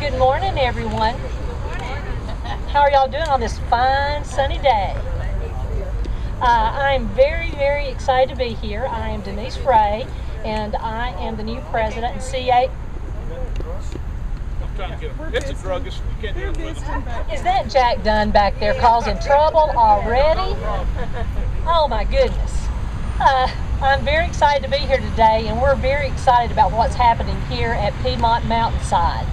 Good morning, everyone. How are y'all doing on this fine, sunny day? I'm very, very excited to be here. I am Denise Ray, and I am the new president and CA. I'm trying to get him. It's a druggist. You can't do it with him. Is that Jack Dunn back there causing trouble already? Oh my goodness. I'm very excited to be here today, and we're very excited about what's happening here at Piedmont Mountainside.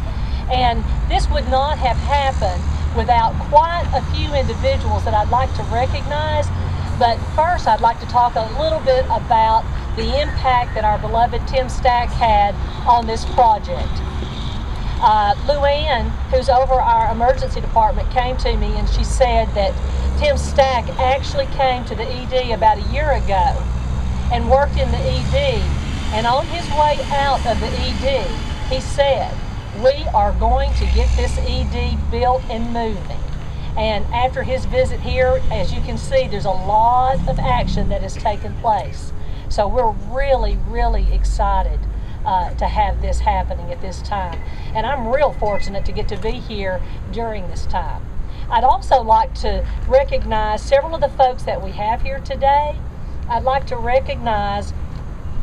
And this would not have happened without quite a few individuals that I'd like to recognize. But first, I'd like to talk a little bit about the impact that our beloved Tim Stack had on this project. Luann, who's over our emergency department, came to me and she said that Tim Stack actually came to the ED about a year ago and worked in the ED. And on his way out of the ED, he said, "We are going to get this ED built and moving." And after his visit here, as you can see, there's a lot of action that has taken place. So we're really, really excited to have this happening at this time. And I'm real fortunate to get to be here during this time. I'd also like to recognize several of the folks that we have here today. I'd like to recognize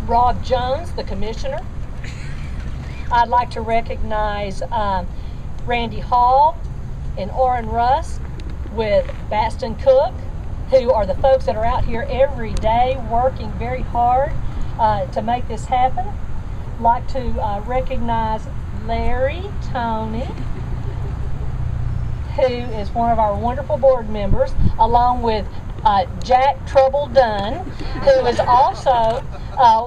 Rob Jones, the commissioner. I'd like to recognize Randy Hall and Orrin Russ with Baston Cook, who are the folks that are out here every day working very hard to make this happen. I'd like to recognize Larry Tony, who is one of our wonderful board members, along with Jack Trouble Dunn, who is also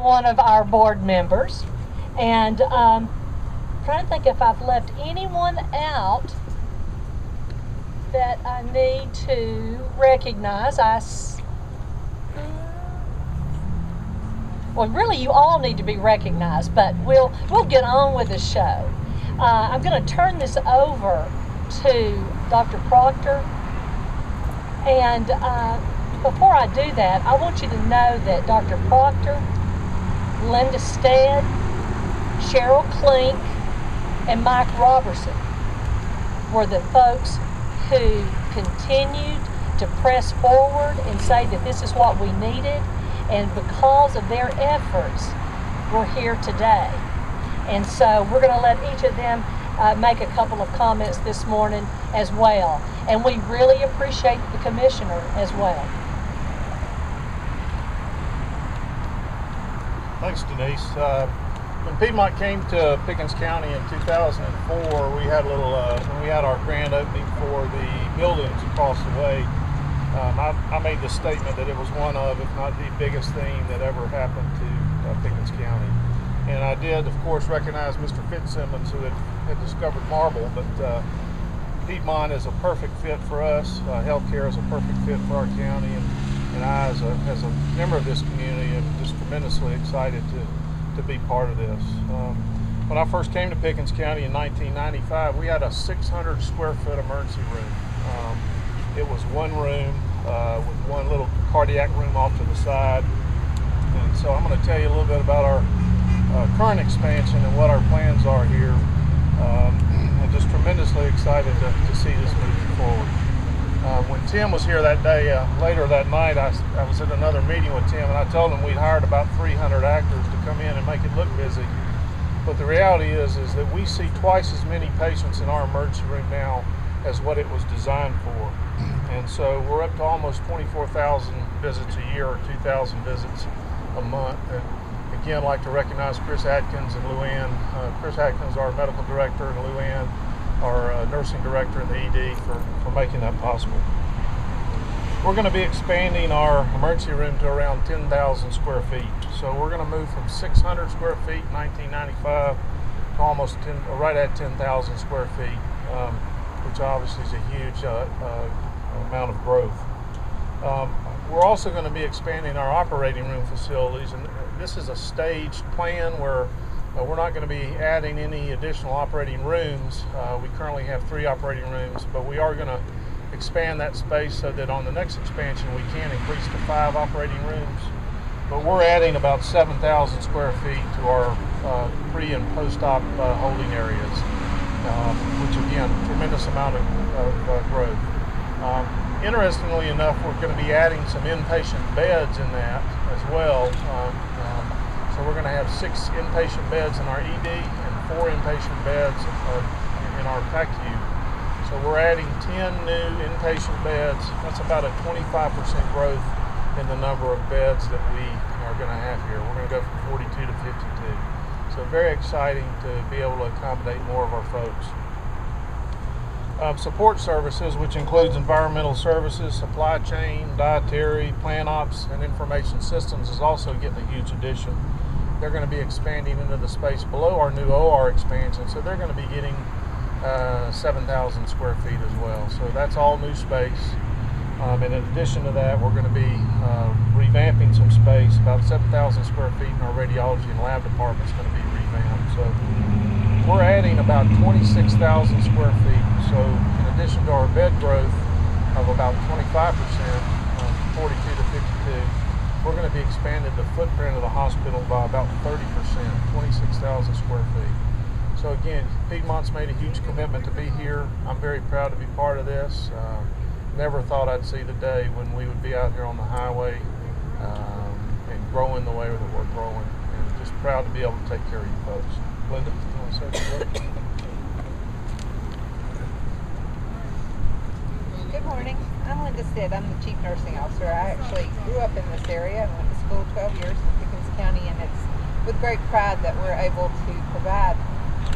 one of our board members. And trying to think if I've left anyone out that I need to recognize. Well, really, you all need to be recognized, but we'll get on with the show. I'm going to turn this over to Dr. Proctor, and before I do that, I want you to know that Dr. Proctor, Linda Stead, Cheryl Klink, and Mike Robertson were the folks who continued to press forward and say that this is what we needed, and because of their efforts, we're here today. And so we're going to let each of them make a couple of comments this morning as well. And we really appreciate the commissioner as well. Thanks, Denise. When Piedmont came to Pickens County in 2004, we had a little, when we had our grand opening for the buildings across the way, I made the statement that it was one of, if not the biggest thing that ever happened to Pickens County. And I did, of course, recognize Mr. Fitzsimmons, who had discovered marble, but Piedmont is a perfect fit for us. Healthcare is a perfect fit for our county, and I, as a member of this community, am just tremendously excited to be part of this. When I first came to Pickens County in 1995, we had a 600 square foot emergency room. It was one room with one little cardiac room off to the side. And so I'm going to tell you a little bit about our current expansion and what our plans are here. I'm just tremendously excited to see this moving forward. When Tim was here that day, later that night, I was at another meeting with Tim, and I told him we'd hired about 300 actors to come in and make it look busy. But the reality is that we see twice as many patients in our emergency room now as what it was designed for. And so we're up to almost 24,000 visits a year, or 2,000 visits a month. And again, I'd like to recognize Chris Atkins and Luann. Chris Atkins, our medical director, and Luann, our nursing director in the ED, for making that possible. We're going to be expanding our emergency room to around 10,000 square feet. So we're going to move from 600 square feet in 1995 to almost right at 10,000 square feet, which obviously is a huge amount of growth. We're also going to be expanding our operating room facilities, and this is a staged plan where we're not going to be adding any additional operating rooms. We currently have 3 operating rooms, but we are going to expand that space so that on the next expansion we can increase to 5 operating rooms. But we're adding about 7,000 square feet to our pre and post-op holding areas. again, tremendous amount of growth. Interestingly enough, we're going to be adding some inpatient beds in that as well. So we're going to have 6 inpatient beds in our ED and 4 inpatient beds in our PACU. So we're adding 10 new inpatient beds. That's about a 25% growth in the number of beds that we are going to have here. We're going to go from 42 to 52. So very exciting to be able to accommodate more of our folks. Support services, which includes environmental services, supply chain, dietary, plan ops, and information systems, is also getting a huge addition. They're going to be expanding into the space below our new OR expansion, so they're going to be getting 7,000 square feet as well. So that's all new space. And in addition to that, we're going to be revamping some space. About 7,000 square feet in our radiology and lab department is going to be revamped. So we're adding about 26,000 square feet. So in addition to our bed growth of about 25%, 42 to 52, we're going to be expanding the footprint of the hospital by about 30%, 26,000 square feet. So again, Piedmont's made a huge commitment to be here. I'm very proud to be part of this. Never thought I'd see the day when we would be out here on the highway and growing the way that we're growing. And just proud to be able to take care of you folks. Linda, you want to say a word? Good morning. I'm Linda Stead. I'm the Chief Nursing Officer. I actually grew up in this area and went to school 12 years in Pickens County, and it's with great pride that we're able to provide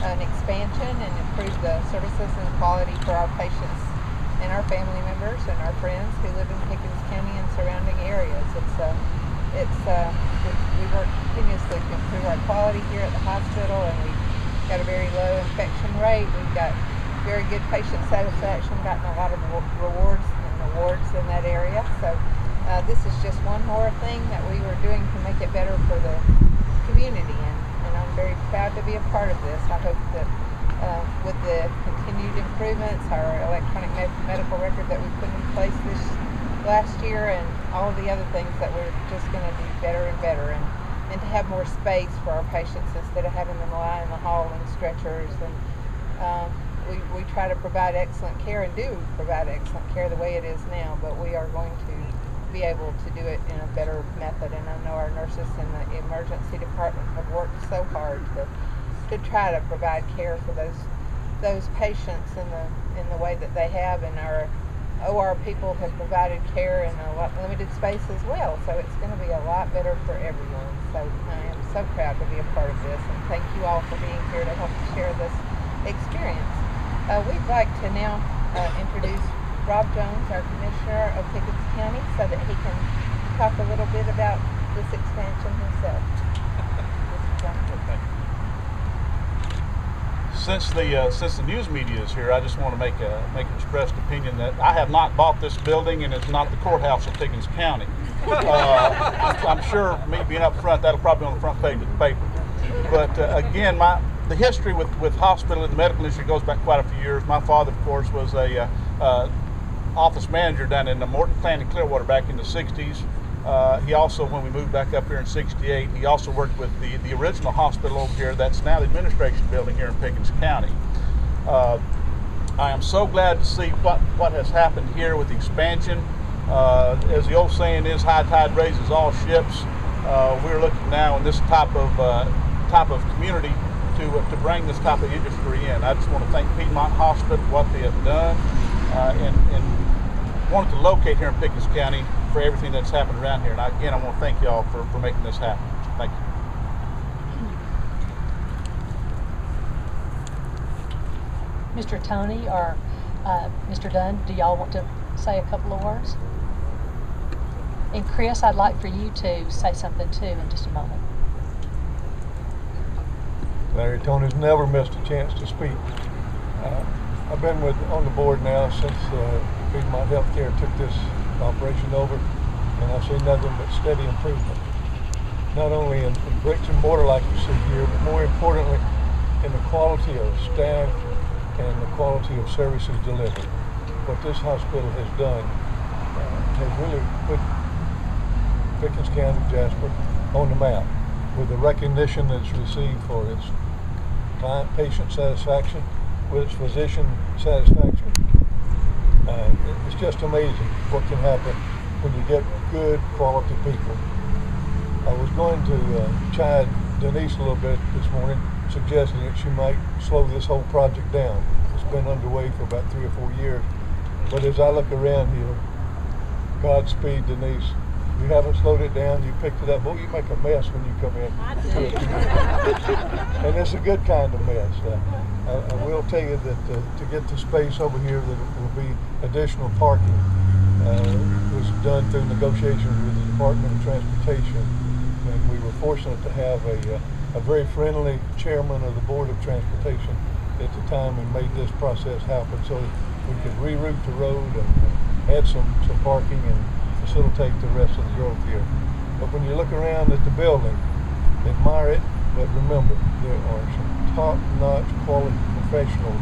an expansion and improve the services and quality for our patients and our family members and our friends who live in Pickens County and surrounding areas. We work continuously to improve our quality here at the hospital, and we've got a very low infection rate. We've got very good patient satisfaction, gotten a lot of rewards and awards in that area. So this is just one more thing that we were doing to make it better for the community, and I'm very proud to be a part of this. I hope that with the continued improvements, our electronic medical record that we put in place this last year, and all of the other things that we're just going to do better and better, and to have more space for our patients instead of having them lie in the hall in stretchers. And we try to provide excellent care, and do provide excellent care the way it is now, but we are going to be able to do it in a better method. And I know our nurses in the emergency department have worked so hard to try to provide care for those patients in the way that they have, and our OR people have provided care in a lot limited space as well. So it's going to be a lot better for everyone. So I am so proud to be a part of this, and thank you all for being here to help share this experience. We'd like to now introduce Rob Jones, our Commissioner of Pickens County, so that he can talk a little bit about this expansion himself. Since the news media is here, I just want to make an expressed opinion that I have not bought this building, and it's not the courthouse of Pickens County. I'm sure me being up front, that'll probably be on the front page of the paper. But again, the history with hospital and the medical industry goes back quite a few years. My father, of course, was a office manager down in the Morton plant in Clearwater back in the 60s. He also, when we moved back up here in 68, he also worked with the original hospital over here that's now the administration building here in Pickens County. I am so glad to see what has happened here with the expansion. As the old saying is, high tide raises all ships. We're looking now in this type of community to bring this type of industry in. I just want to thank Piedmont Hospital for what they have done, and wanted to locate here in Pickens County for everything that's happened around here. And again, I want to thank y'all for making this happen. Thank you. Mr. Tony or Mr. Dunn, do y'all want to say a couple of words? And Chris, I'd like for you to say something too in just a moment. Larry, Tony's never missed a chance to speak. I've been on the board now since Piedmont Healthcare took this operation over, and I've seen nothing but steady improvement. Not only in bricks and mortar like you see here, but more importantly in the quality of staff and the quality of services delivered. What this hospital has done has really put Pickens County, Jasper on the map with the recognition that it's received for its client patient satisfaction with its physician satisfaction. It's just amazing what can happen when you get good quality people. I was going to chide Denise a little bit this morning, suggesting that she might slow this whole project down. It's been underway for about 3 or 4 years. But as I look around here, Godspeed, Denise. You haven't slowed it down. You picked it up. Boy, you make a mess when you come in. I do. And it's a good kind of mess. I will tell you that to get the space over here, that it will be additional parking. Was done through negotiations with the Department of Transportation, and we were fortunate to have a very friendly chairman of the Board of Transportation at the time, and made this process happen so we could reroute the road and add some parking and facilitate the rest of the growth here. But when you look around at the building, admire it, but remember, there are some top-notch quality professionals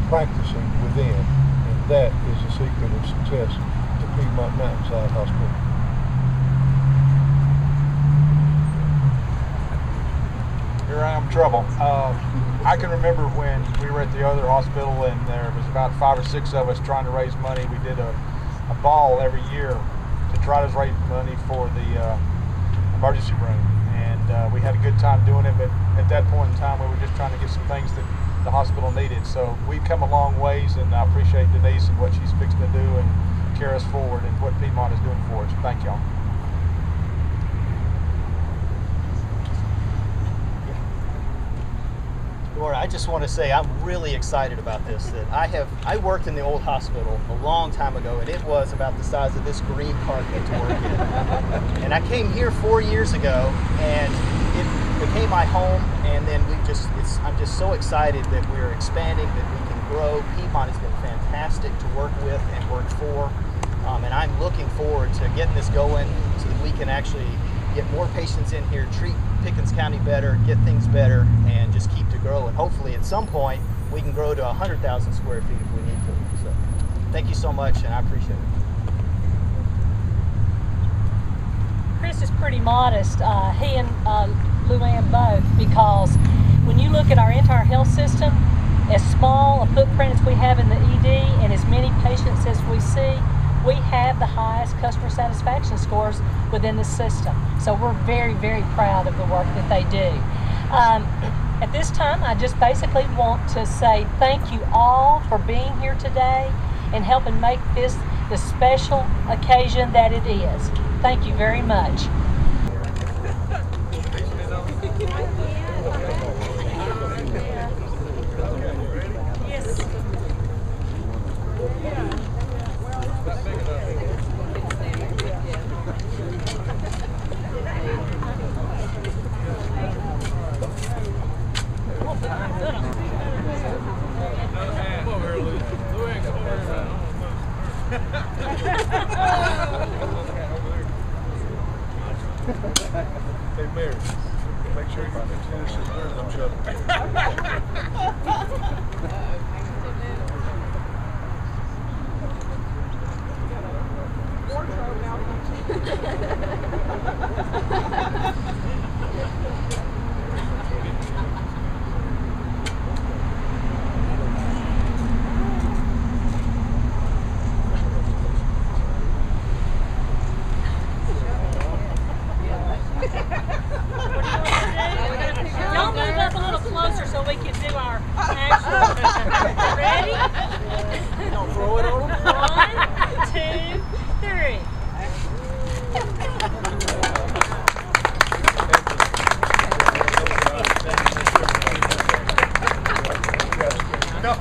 practicing within, and that is the secret of success to Piedmont Mountainside Hospital. Here I am, trouble. I can remember when we were at the other hospital and there was about 5 or 6 of us trying to raise money. We did a ball every year to try to raise money for the emergency room, and we had a good time doing it, but at that point in time we were just trying to get some things that the hospital needed. So we've come a long ways, and I appreciate Denise and what she's fixing to do and carry us forward and what Piedmont is doing for us. Thank y'all. Laura, I just want to say I'm really excited about this. That I worked in the old hospital a long time ago, and it was about the size of this green carpet to work in. And I came here 4 years ago, and it became my home. And then I'm just so excited that we're expanding, that we can grow. Piedmont has been fantastic to work with and work for, and I'm looking forward to getting this going so that we can actually get more patients in here, treat Pickens County better, get things better, and just keep to grow. And hopefully at some point we can grow to 100,000 square feet if we need to. So thank you so much, and I appreciate it. Chris is pretty modest, he and Luann both, because when you look at our entire health system, as small a footprint as we have in the ED and as many patients as we see, we have the highest customer satisfaction scores within the system. So we're very, very proud of the work that they do. At this time, I just basically want to say thank you all for being here today and helping make this the special occasion that it is. Thank you very much. Hey, Mary, make sure you finish this bird I'm Y'all move up a little closer so we can do our actual. Ready? Don't throw it on them. 1, 2, 3. No!